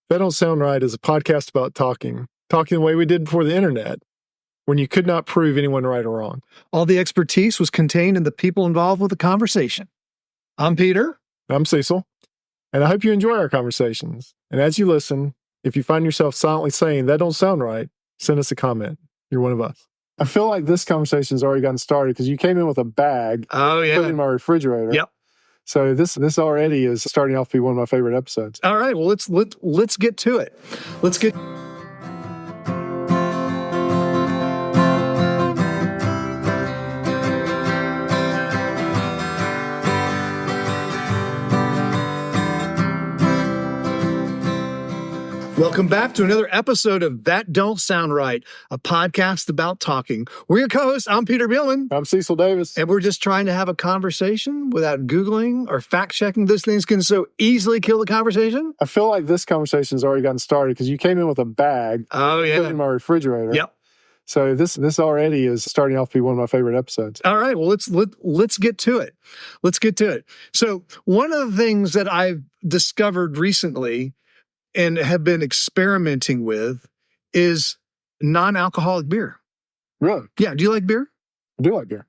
That Don't Sound Right is a podcast about talking the way we did before the internet, when you could not prove anyone right or wrong. All the expertise was contained in the people involved with the conversation. I'm Peter. I'm Cecil, and I hope you enjoy our conversations. And as you listen, if you find yourself silently saying, that don't sound right, send us a comment. You're one of us. I feel like this conversation's already gotten started because you came in with a bag. Oh, yeah. Put it in my refrigerator. Yep. So this already is starting off to be one of my favorite episodes. All right. Well, let's get to it. Let's get. Welcome back to another episode of That Don't Sound Right, a podcast about talking. We're your co-hosts. I'm Peter Billman. I'm Cecil Davis. And we're just trying to have a conversation without Googling or fact-checking. Those things can so easily kill the conversation. I feel like this conversation's already gotten started because you came in with a bag. Oh, yeah. Put it in my refrigerator. Yep. So this already is starting off to be one of my favorite episodes. All right. Well, let's get to it. Let's get to it. So one of the things that I've discovered recently and have been experimenting with is non-alcoholic beer. Really? Yeah. Do you like beer? I do like beer.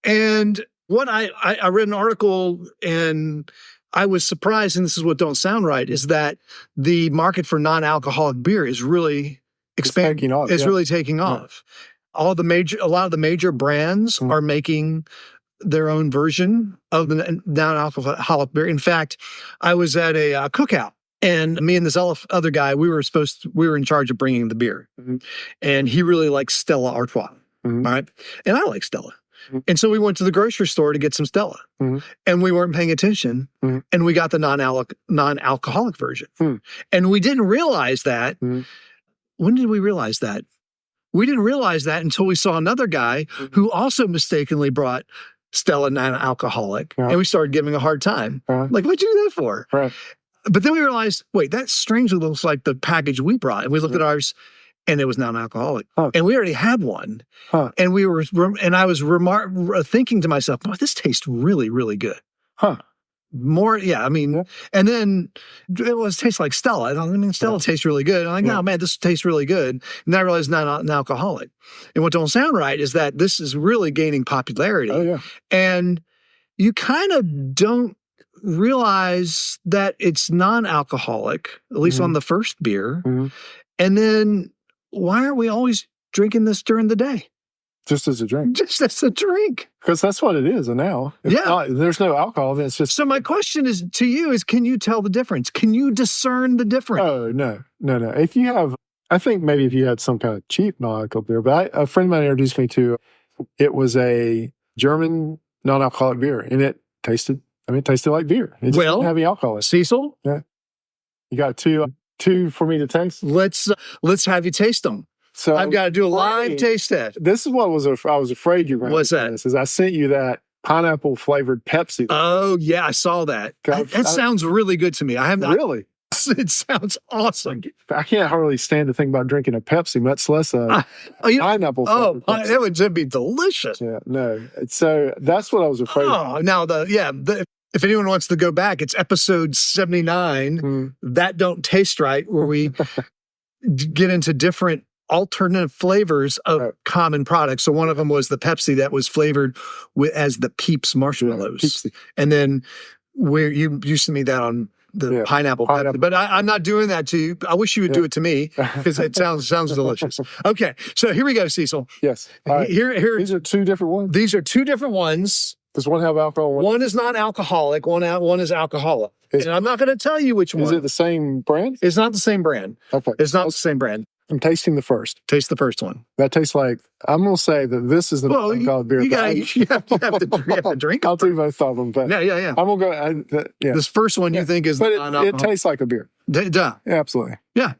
And what I read an article and I was surprised, and this is what don't sound right, is that the market for non-alcoholic beer is really expanding. It's really taking off. A lot of the major brands are making their own version of the non-alcoholic beer. In fact, I was at a cookout. And me and this other guy, we were in charge of bringing the beer. Mm-hmm. And he really likes Stella Artois. Mm-hmm. All right. And I like Stella. Mm-hmm. And so we went to the grocery store to get some Stella. Mm-hmm. And we weren't paying attention. Mm-hmm. And we got the non-alcoholic version. Mm-hmm. And we didn't realize that. Mm-hmm. When did we realize that? We didn't realize that until we saw another guy who also mistakenly brought Stella non-alcoholic. Yeah. And we started giving a hard time. Like, what'd you do that for? Right. But then we realized, wait, that strangely looks like the package we brought. And we looked at ours, and it was non-alcoholic. Huh. And we already had one. Huh. And I was thinking to myself, oh, this tastes really, really good. Huh. More, yeah. I mean, and then it tastes like Stella. Stella tastes really good. I'm like, no, man, this tastes really good. And then I realized not alcoholic. And what don't sound right is that this is really gaining popularity. Oh, yeah. And you kind of don't realize that it's non-alcoholic, at least on the first beer. Mm-hmm. And then why aren't we always drinking this during the day? Just as a drink. Just as a drink. Because that's what it is now. There's no alcohol. It's just. So my question is to you is, can you tell the difference? Can you discern the difference? Oh, no. If you have, I think maybe if you had some kind of cheap non-alcoholic beer, but a friend of mine introduced me to, it was a German non-alcoholic beer, and it tasted like beer. It just didn't have any alcohol in it. Cecil? Yeah. You got two for me to taste? Let's have you taste them. So I've got to do a live taste test. This is what I was afraid you were going to. What's that? This is I sent you that pineapple flavored Pepsi. Oh, yeah, I saw that. That sounds really good to me. Really? It sounds awesome. I can't hardly stand to think about drinking a Pepsi, much less a pineapple. Oh, it would just be delicious. Yeah, no. So that's what I was afraid of. Now if anyone wants to go back, it's episode 79, That Don't Taste Right, where we get into different alternative flavors of common products. So one of them was the Pepsi that was flavored as the Peeps marshmallows. Yeah, and then you sent me that on the pineapple. But I'm not doing that to you. I wish you would do it to me because it sounds delicious. Okay, so here we go, Cecil. Yes. Right. Here. These are two different ones? These are two different ones. Does one have alcohol? One is not alcoholic. One is alcoholic. And I'm not going to tell you which one. Is it the same brand? It's not the same brand. Okay. It's not the same brand. I'm tasting the first. Taste the first one. That tastes like, I'm going to say that this is the alcoholic beer. You have to drink it. I'll do both of them. But yeah. I'm going to go. This first one you think is non-alcoholic. It tastes like a beer. Duh. Yeah, absolutely. Yeah.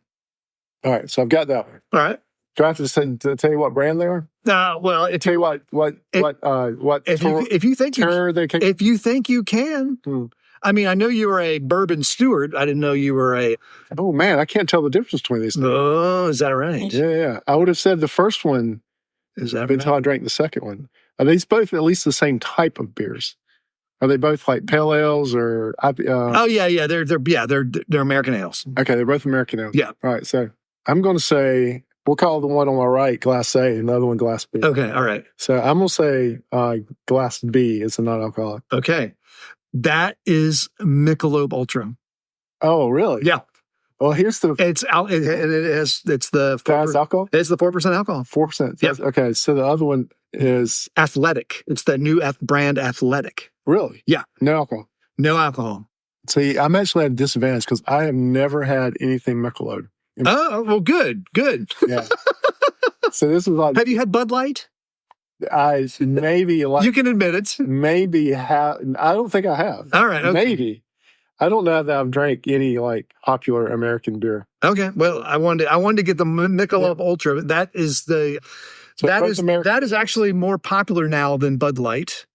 All right. So I've got that one. All right. Do I have to tell you what brand they are? Tell you what. If you think you can. I mean, I know you were a bourbon steward. I didn't know you were a... Oh, man, I can't tell the difference between these things. Oh, is that right? Yeah. I would have said the first one is that until I drank the second one. Are these both at least the same type of beers? Are they both like pale ales or? Oh yeah. They're American ales. Okay, they're both American ales. Yeah. All right, so I'm going to say we'll call the one on my right Glass A, and the other one Glass B. Okay. All right. So I'm going to say Glass B is a non-alcoholic. Okay. That is Michelob Ultra. Oh, really? Yeah. Well, here's the. It's out. It's the That's alcohol. It's the 4% alcohol. 4%. Yeah. Okay, so the other one is Athletic. It's the new brand Athletic. really. Yeah. No alcohol. No alcohol. See, I'm actually at a disadvantage because I have never had anything Michelob. Oh, well, good. Yeah. So this is like Have you had Bud Light? I maybe like You can admit it. maybe have. I don't think I have. All right. Okay. Maybe. I don't know that I've drank any like popular American beer. Okay. Well, I wanted to get the Michelob Ultra. That is the So that both is American. that is actually more popular now than Bud Light.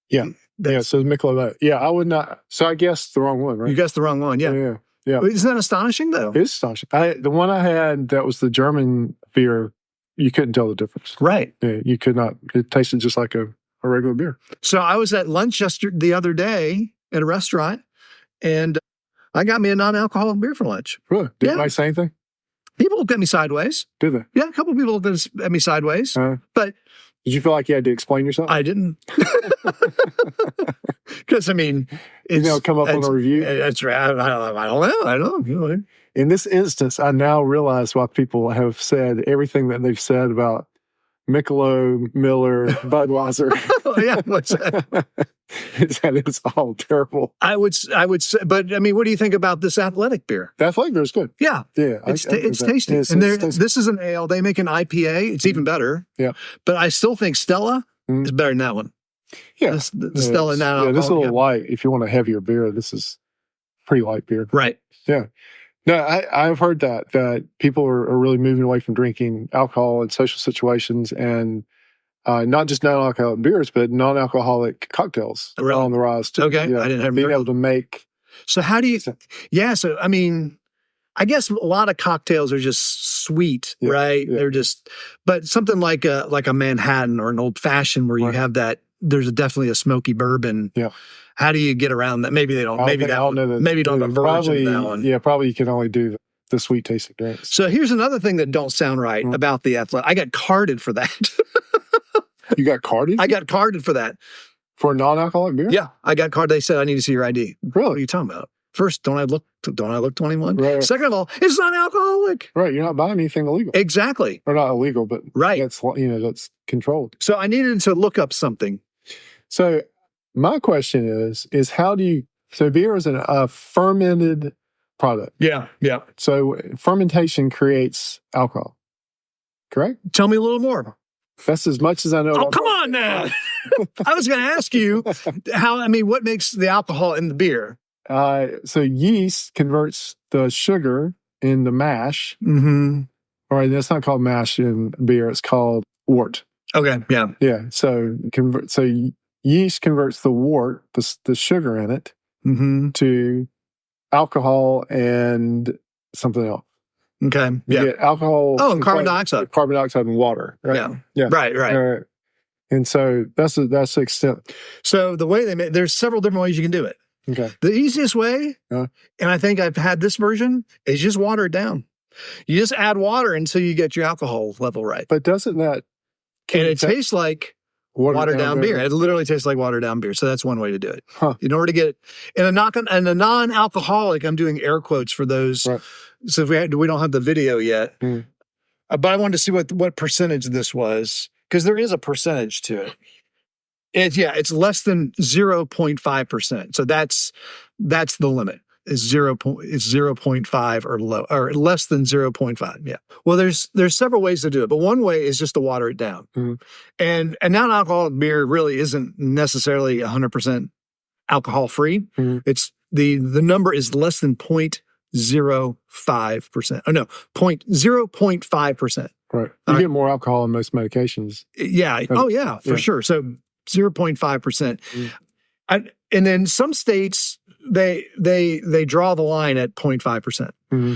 Yeah. Yeah. So Michelob. Yeah, I would not. So I guessed the wrong one, right? You guessed the wrong one. Yeah. Yeah. Isn't that astonishing though? It's astonishing. The one I had that was the German beer. You couldn't tell the difference. Right. Yeah, you could not. It tasted just like a regular beer. So I was at lunch the other day at a restaurant, and I got me a non-alcoholic beer for lunch. Really? Did Yeah. anybody say anything? People looked at me sideways. Did they? Yeah, a couple of people looked at me sideways, but Did you feel like you had to explain yourself? I didn't. Because I mean, it's come up on a review. That's right. I don't know. In this instance, I now realize why people have said everything that they've said about Michelob, Miller, Budweiser. Yeah, what's that? It's all terrible. I would say, but I mean, what do you think about this Athletic beer? That flavor is good. Yeah, Yeah, it's tasty. And this is an ale. They make an IPA. It's even better. Yeah, but I still think Stella is better than that one. Yeah, the Stella now. Yeah, this is a little light. If you want a heavier beer, this is pretty light beer. Right. Yeah. No, I've heard that people are really moving away from drinking alcohol in social situations, and not just non-alcoholic beers, but non-alcoholic cocktails are on the rise too. Okay, Yeah, I didn't have being able to make. So how do you? Yeah, so I mean, I guess a lot of cocktails are just sweet, right? Yeah. They're just, but something like a Manhattan or an old fashioned where you have that. There's definitely a smoky bourbon. Yeah. How do you get around that? Maybe they don't. Maybe that. Know that. Maybe don't have a version of that one. Yeah, probably you can only do the sweet tasting drinks. So here's another thing that don't sound right about the Athletic. I got carded for that. You got carded? I got carded for that. For a non-alcoholic beer? Yeah, I got carded. They said I need to see your ID. Really? What are you talking about? First, don't I look 21? Right. Second of all, it's not alcoholic. Right. You're not buying anything illegal. Exactly. Or not illegal, but right. That's controlled. So I needed to look up something. So my question is how do you? So beer is a fermented product. Yeah. Yeah. So fermentation creates alcohol. Correct? Tell me a little more. That's as much as I know. Oh, come on now. I was going to ask you what makes the alcohol in the beer? So yeast converts the sugar into mash. Mm-hmm. All right, that's not called mash in beer. It's called wort. Okay, yeah. Yeah, so yeast converts the wort, the sugar in it, to alcohol and something else. Okay, yeah. You get alcohol. Oh, and carbon dioxide. Carbon dioxide and water. Right? Yeah. Right. And so that's the extent. So the way there's several different ways you can do it. Okay. The easiest way, and I think I've had this version, is just water it down. You just add water until you get your alcohol level right. But doesn't that... And it tastes like watered down beer. It literally tastes like watered down beer. So that's one way to do it. Huh. In order to get it... And a non-alcoholic, I'm doing air quotes for those. Right. So if we don't have the video yet. But I wanted to see what percentage this was, because there is a percentage to it. It's less than 0.5%. So that's the limit. Is 0.5 or low, or less than 0.5. Yeah. Well, there's several ways to do it, but one way is just to water it down. And non-alcoholic beer really isn't necessarily 100% alcohol free. It's the number is less than 0.05%. Oh no, 0.5%. Right. You get more alcohol in most medications. Yeah. Oh yeah, for sure. So 0.5%. And then some states they draw the line at 0.5%.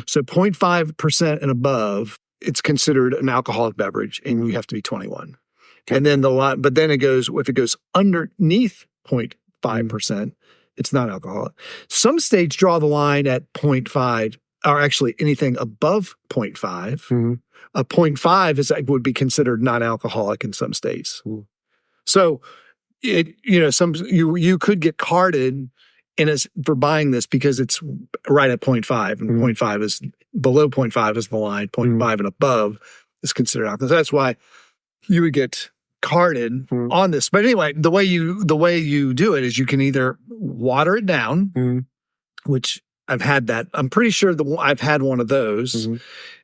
So 0.5% and above, it's considered an alcoholic beverage, and you have to be 21. Okay. And then but then it goes, if it goes underneath 0.5%, 5%. It's not alcoholic. Some states draw the line at 0.5, or actually anything above 0.5. A 0.5 would be considered non-alcoholic in some states. So, you could get carded for buying this because it's right at 0.5, and 0.5 is below 0.5 is the line. 0.5 and above is considered alcohol. So that's why you would get carded on this. But anyway, the way you do it is you can either water it down, which I've had that. I'm pretty sure I've had one of those.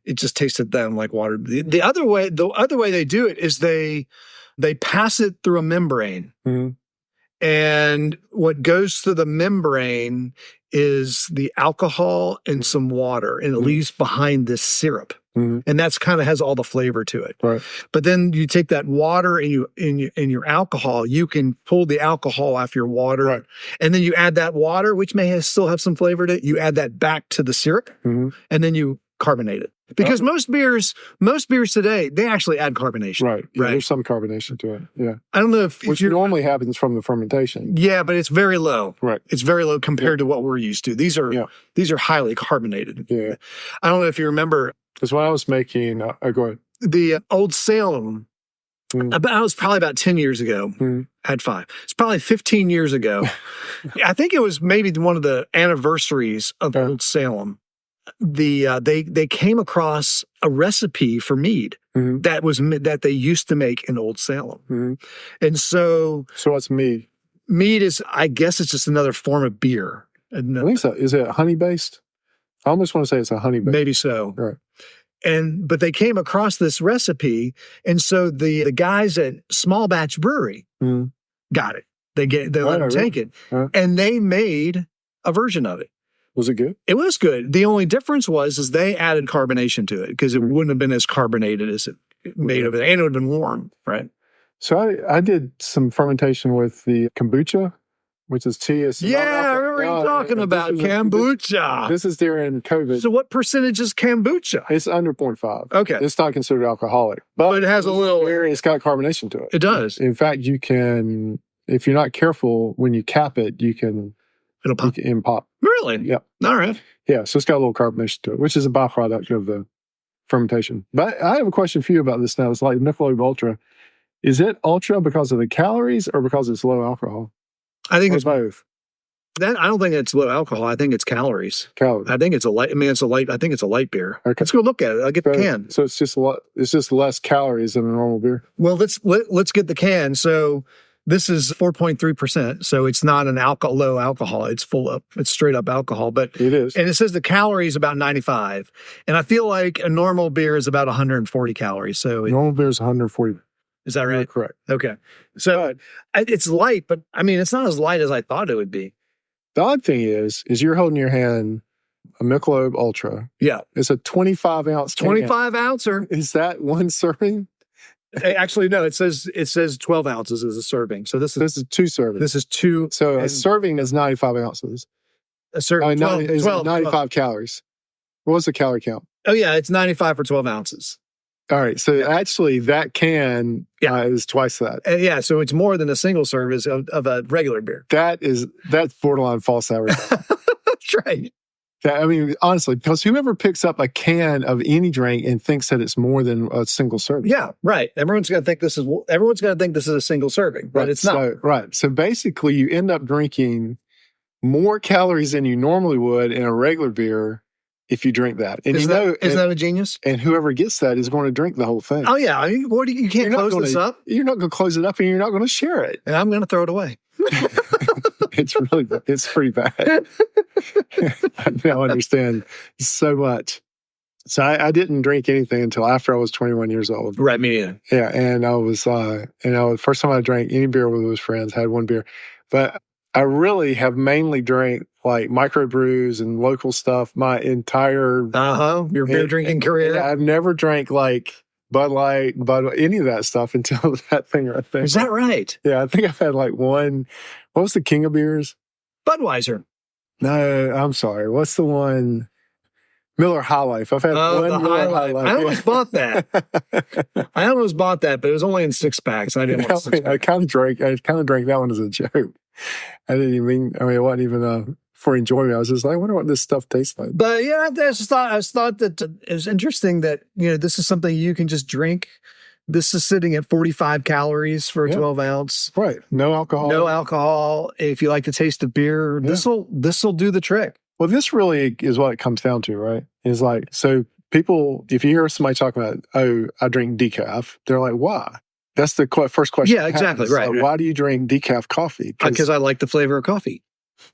It just tasted them like water. The other way they do it is they pass it through a membrane. And what goes through the membrane is the alcohol and some water, and it leaves behind this syrup. And that's kind of has all the flavor to it. Right. But then you take that water and your alcohol, you can pull the alcohol off your water. Right. And then you add that water, which still have some flavor to it. You add that back to the syrup, and then you carbonate it. Because most beers today, they actually add carbonation. Right. Yeah, there's some carbonation to it. Yeah. I don't know if Which normally happens from the fermentation. Yeah, but it's very low. Right. It's very low compared to what we're used to. These are highly carbonated. Yeah. I don't know if you remember. Because when I was making, go ahead. The Old Salem, it was probably about 10 years ago. I had 5. It's probably 15 years ago. I think it was maybe one of the anniversaries of Old Salem. They came across a recipe for mead that they used to make in Old Salem. And so what's mead? Mead is, I guess it's just another form of beer. I think so. Is it honey based? I almost want to say it's a honey based. Maybe so. Right. But they came across this recipe, and so the guys at Small Batch Brewery got it. They let them take it, and they made a version of it. Was it good? It was good. The only difference is they added carbonation to it because it wouldn't have been as carbonated as it made of it, and it would have been warm, right? So I did some fermentation with the kombucha, which is tea. I remember you talking about kombucha. This is during COVID. So what percentage is kombucha? It's under 0.5. Okay. It's not considered alcoholic. But it has a little... It's got carbonation to it. It does. In fact, you can, if you're not careful, when you cap it, it'll pop. It pop. Really? Yeah. All right. Yeah, so it's got a little carbonation to it, which is a byproduct of the fermentation. But I have a question for you about this now. It's like Michelob Ultra. Is it Ultra because of the calories or because it's low alcohol? I think it's both. I don't think it's low alcohol. I think it's calories. Calories. I think it's a light. I think it's a light beer. Okay. Let's go look at it. I'll get the can. So it's just less calories than a normal beer. Well, let's get the can. So this is 4.3%. So it's not an low alcohol. It's it's straight up alcohol. But it is. And it says the calories about 95. And I feel like a normal beer is about 140 calories. So normal beer is 140. Is that right? You're correct. Okay. So it's light, but I mean, it's not as light as I thought it would be. The odd thing is you're holding in your hand a Michelob Ultra. Yeah. It's a 25 ounce. 25 ouncer. Is that one serving? Actually, no. It says 12 ounces is a serving. So this is 2 servings. This is 2. So a serving is 95 ounces. A serving 12, 95 calories. What was the calorie count? Oh yeah, it's 95 for 12 ounces. All right. So actually that can is twice that. So it's more than a single service of a regular beer. That's borderline false advertising. That's right. I mean, honestly, because whoever picks up a can of any drink and thinks that it's more than a single serving. Yeah, right. Everyone's going to think this is a single serving, but it's not. Right. So basically you end up drinking more calories than you normally would in a regular beer if you drink that. And isn't that a genius? And whoever gets that is going to drink the whole thing. Oh, yeah. I mean, you can't close this up. You're not going to close it up and you're not going to share it. And I'm going to throw it away. It's pretty bad. I now understand so much. So I didn't drink anything until after I was 21 years old. Right, me neither. Yeah, and I was, first time I drank any beer with those friends, had one beer. But I really have mainly drank like microbrews and local stuff my entire... Your beer drinking career? I've never drank like Bud Light, any of that stuff until that thing right there. Is that right? Yeah, I think I've had like one... What was the king of beers? Budweiser. No, I'm sorry. What's the one? Miller High Life. I've had one Miller High Life. I almost bought that. But it was only in 6-packs. And I didn't want 6-packs. I kind of drank that one as a joke. I didn't even mean, I mean, it wasn't even for enjoyment. I was just like, I wonder what this stuff tastes like. But yeah, I just thought that it was interesting that, this is something you can just drink. This is sitting at 45 calories for a 12 ounce. Right. No alcohol. No alcohol. If you like the taste of beer, this'll do the trick. Well, this really is what it comes down to, right? Is like, so people, if you hear somebody talking about, oh, I drink decaf, they're like, why? That's the first question. Yeah, exactly. Right. Why do you drink decaf coffee? Because I like the flavor of coffee.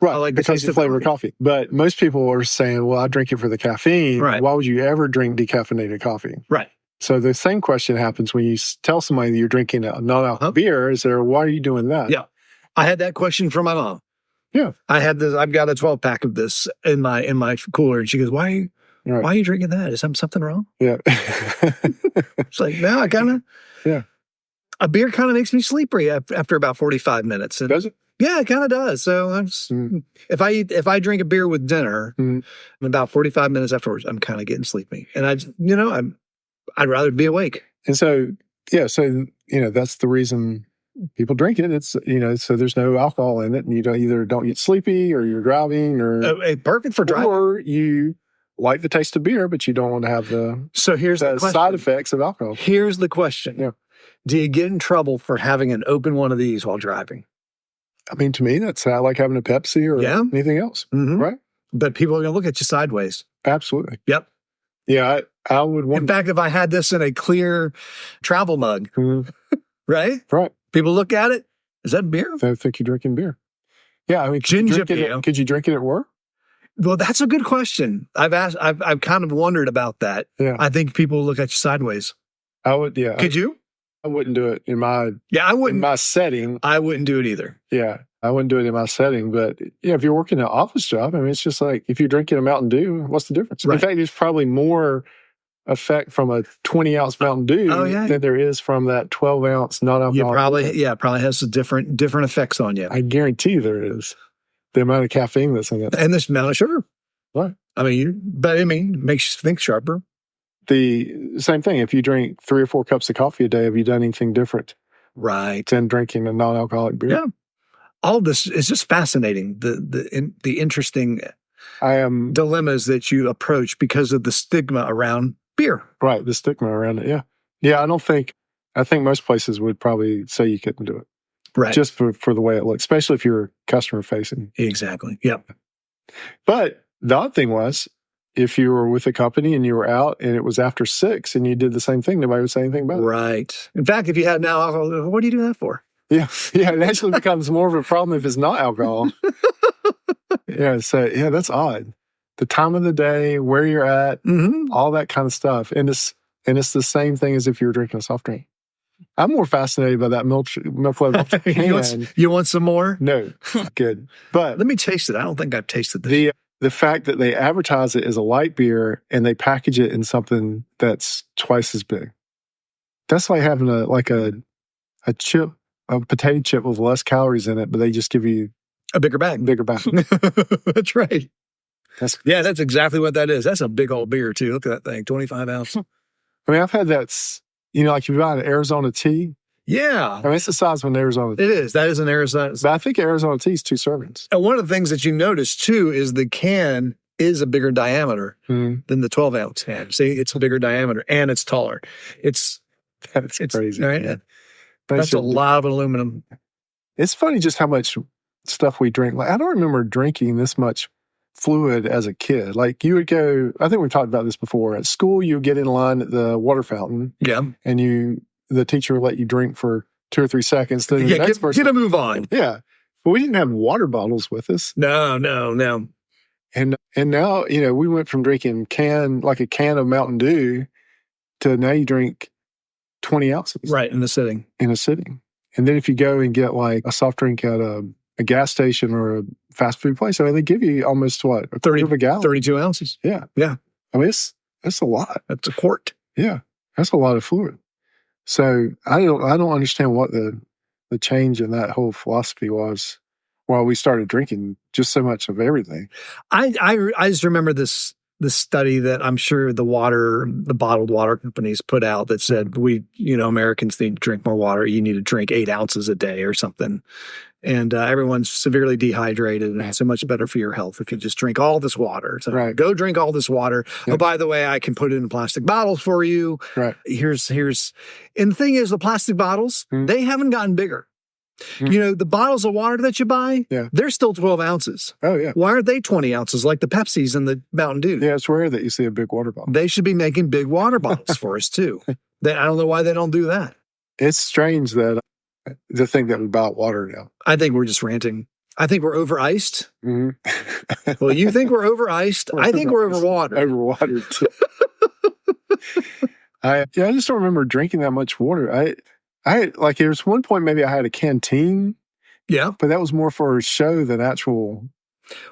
Right. I like because the flavor of coffee. But most people are saying, well, I drink it for the caffeine. Right. Why would you ever drink decaffeinated coffee? Right. So the same question happens when you tell somebody that you're drinking a non-alcoholic beer. Is there, why are you doing that? Yeah. I had that question from my mom. Yeah. I've got a 12 pack of this in my cooler. And she goes, why are you drinking that? Is something wrong? Yeah. It's like, no, I kind of, a beer kind of makes me sleepy after about 45 minutes. And, does it? Yeah, it kind of does. So if I drink a beer with dinner, in about 45 minutes afterwards, I'm kind of getting sleepy. And I'd rather be awake. And so, that's the reason people drink it. It's, so there's no alcohol in it, and you either don't get sleepy or you're driving or perfect for driving. Or you like the taste of beer, but you don't want to have the side effects of alcohol. Here's the question. Yeah. Do you get in trouble for having an open one of these while driving? I mean, to me, that's like having a Pepsi or anything else, right? But people are going to look at you sideways. Absolutely. Yep. Yeah, I would want. In fact, if I had this in a clear travel mug, right? Right. People look at it. Is that beer? They think you're drinking beer. Yeah, I mean, could you drink it at work? Well, that's a good question. I've kind of wondered about that. Yeah. I think people look at you sideways. I would. Yeah. Could you? I wouldn't do it in my. Yeah, I wouldn't. In my setting. I wouldn't do it either. Yeah, I wouldn't do it in my setting. But if you're working an office job, I mean, it's just like if you're drinking a Mountain Dew, what's the difference? Right. In fact, there's probably more effect from a 20-ounce Mountain Dew than there is from that 12-ounce non-alcoholic. Probably has some different effects on you. I guarantee there is. The amount of caffeine that's in it. And this amount of sugar. Right. I mean, it makes you think sharper. The same thing. If you drink 3 or 4 cups of coffee a day, have you done anything different? Right. Than drinking a non-alcoholic beer? Yeah. All of this is just fascinating. The interesting dilemmas that you approach because of the stigma around beer. Right. The stigma around it. Yeah. Yeah. I think most places would probably say you couldn't do it. Right. Just for the way it looks, especially if you're customer facing. Exactly. Yep. But the odd thing was, if you were with a company and you were out and it was after 6 and you did the same thing, nobody would say anything about it. Right. In fact, if you had now alcohol, what do you do that for? Yeah. Yeah. It actually becomes more of a problem if it's not alcohol. So that's odd. The time of the day, where you're at, all that kind of stuff. And it's the same thing as if you were drinking a soft drink. I'm more fascinated by that milk can. You want some more? No. Good. But let me taste it. I don't think I've tasted this. The fact that they advertise it as a light beer and they package it in something that's twice as big. That's like having a potato chip with less calories in it, but they just give you a bigger bag. That's right. That's exactly what that is. That's a big old beer too. Look at that thing, 25 ounce. I mean, I've had that, like if you buy an Arizona tea. Yeah. I mean, it's the size of an Arizona tea. It is. That is an Arizona. But I think Arizona tea is 2 servings. And one of the things that you notice too is the can is a bigger diameter than the 12 ounce can. See, it's a bigger diameter and it's taller. It's crazy. Right? Yeah. That's a lot of aluminum. It's funny just how much stuff we drink. Like, I don't remember drinking this much fluid as a kid. Like you would go, I think we talked about this before. At school, you would get in line at the water fountain. Yeah. And the teacher would let you drink for 2 or 3 seconds. Then get a move on. Yeah. But we didn't have water bottles with us. No. And now, we went from drinking a can of Mountain Dew to now you drink 20 ounces. Right, in a sitting. And then if you go and get like a soft drink at a gas station or a fast food place, I mean, they give you almost a third of a gallon. 32 ounces. Yeah. Yeah. I mean, that's a lot. That's a quart. Yeah. That's a lot of fluid. So I don't understand what the change in that whole philosophy was while we started drinking just so much of everything. I just remember this the study that I'm sure the bottled water companies put out that said Americans need to drink more water. You need to drink 8 ounces a day or something. And everyone's severely dehydrated, and it's so much better for your health if you just drink all this water. So go drink all this water. Yep. Oh, by the way, I can put it in plastic bottles for you. Right. And the thing is, the plastic bottles, they haven't gotten bigger. The bottles of water that you buy, they're still 12 ounces. Oh, yeah. Why aren't they 20 ounces like the Pepsis and the Mountain Dew? Yeah, it's rare that you see a big water bottle. They should be making big water bottles for us, too. I don't know why they don't do that. It's strange that the thing that we buy water now. I think we're just ranting. I think we're over-iced. Mm-hmm. Well, you think we're over-iced? I think we're over-watered. Over-watered, too. I just don't remember drinking that much water. There was one point maybe I had a canteen. Yeah. But that was more for a show than actual.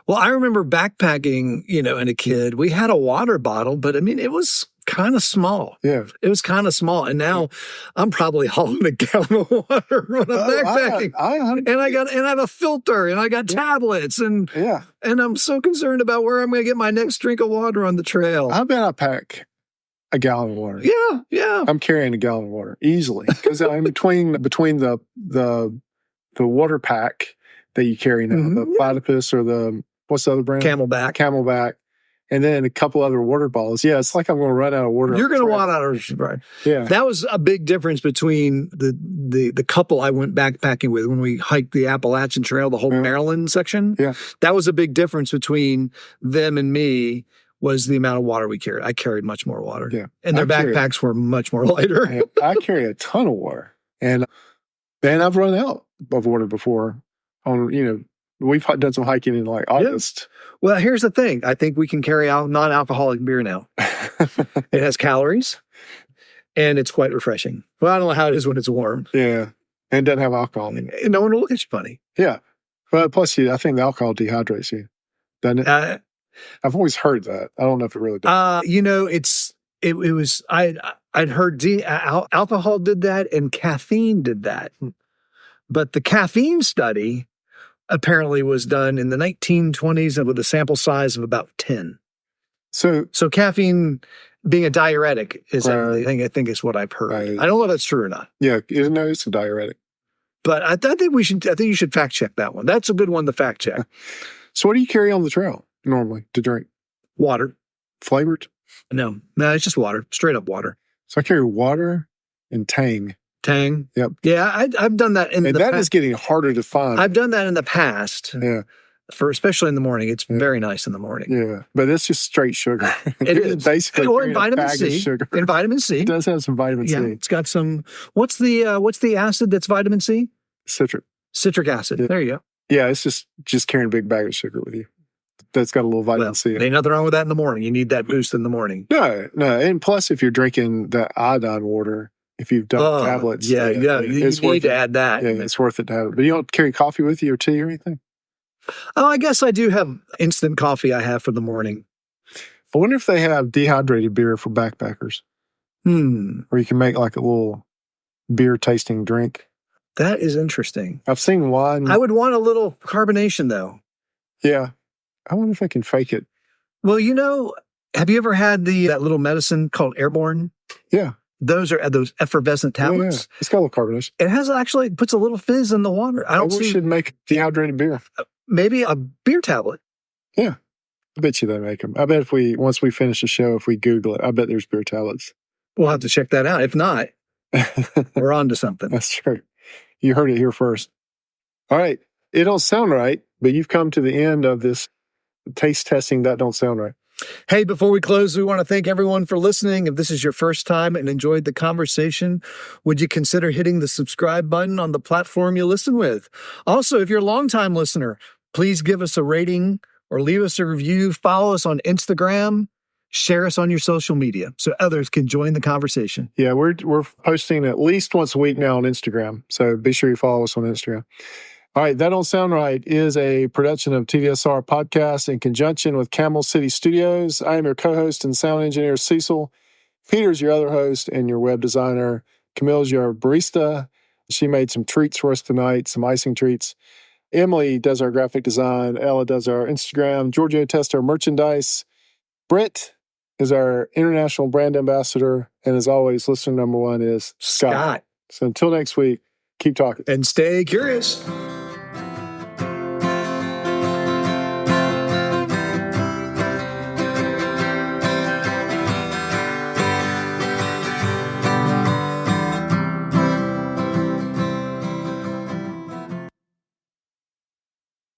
Well, I remember backpacking, and a kid, we had a water bottle, but it was kind of small. Yeah. It was kind of small. And now I'm probably hauling a gallon of water when I'm backpacking. And I have a filter and I got tablets and I'm so concerned about where I'm going to get my next drink of water on the trail. I bet I pack a gallon of water. Yeah. I'm carrying a gallon of water easily because I'm between the water pack that you carry now, the Platypus or what's the other brand? Camelback. And then a couple other water bottles. Yeah, it's like I'm going to run out of water. You're going to run out of water. Yeah. That was a big difference between the couple I went backpacking with when we hiked the Appalachian Trail, the whole Maryland section. Yeah. That was a big difference between them and me was the amount of water we carried. I carried much more water. Yeah. And their backpacks were much more lighter. I carry a ton of water. And I've run out of water before. We've done some hiking in August. Well, here's the thing. I think we can carry out non-alcoholic beer now. It has calories, and it's quite refreshing. Well, I don't know how it is when it's warm. Yeah, and doesn't have alcohol in it. No one will look at you funny. Yeah. Well, plus, I think the alcohol dehydrates you, doesn't it? I've always heard that. I don't know if it really does. I'd heard alcohol did that and caffeine did that. But the caffeine study apparently was done in the 1920s with a sample size of about 10. So caffeine being a diuretic is I think is what I've heard. Right. I don't know if that's true or not. Yeah, it's a diuretic. But I think you should fact check that one. That's a good one to fact check. So what do you carry on the trail normally to drink? Water. Flavored? No, it's just water. Straight up water. So I carry water and Tang. Tang? Yep. Yeah, I've done that in the past. And that is getting harder to find. I've done that in the past. Yeah. Especially in the morning. It's very nice in the morning. Yeah. But it's just straight sugar. It is. Basically and vitamin C. Sugar. And vitamin C. It does have some vitamin C. Yeah, it's got some, what's the acid that's vitamin C? Citric acid. Yeah. There you go. Yeah, it's just carrying a big bag of sugar with you. That's got a little vitamin C. Ain't nothing wrong with that in the morning. You need that boost in the morning. No. And plus, if you're drinking the iodine water, if you've done tablets. You need to add that. Yeah, it's worth it to have it. But you don't carry coffee with you or tea or anything? Oh, I guess I do have instant coffee I have for the morning. I wonder if they have dehydrated beer for backpackers. Or you can make like a little beer tasting drink. That is interesting. I've seen wine. I would want a little carbonation though. Yeah. I wonder if I can fake it. Well, have you ever had that little medicine called Airborne? Yeah. Those are those effervescent tablets. Yeah. It's got a little carbonation. It puts a little fizz in the water. We should make dehydrated beer. Maybe a beer tablet. Yeah. I bet you they make them. I bet once we finish the show, if we Google it, I bet there's beer tablets. We'll have to check that out. If not, we're on to something. That's true. You heard it here first. All right. It don't sound right, but you've come to the end of this taste testing that don't sound right. Hey, before we close, we want to thank everyone for listening. If this is your first time and enjoyed the conversation, would you consider hitting the subscribe button on the platform you listen with? Also, if you're a longtime listener, please give us a rating or leave us a review. Follow us on Instagram. Share us on your social media so others can join the conversation. Yeah, we're posting at least once a week now on Instagram. So be sure you follow us on Instagram. All right, That Don't Sound Right is a production of TVSR Podcast in conjunction with Camel City Studios. I am your co-host and sound engineer, Cecil. Peter's your other host and your web designer. Camille's your barista. She made some treats for us tonight, some icing treats. Emily does our graphic design. Ella does our Instagram. Giorgio tests our merchandise. Britt is our international brand ambassador. And as always, listener number one is Scott. So until next week, keep talking. And stay curious.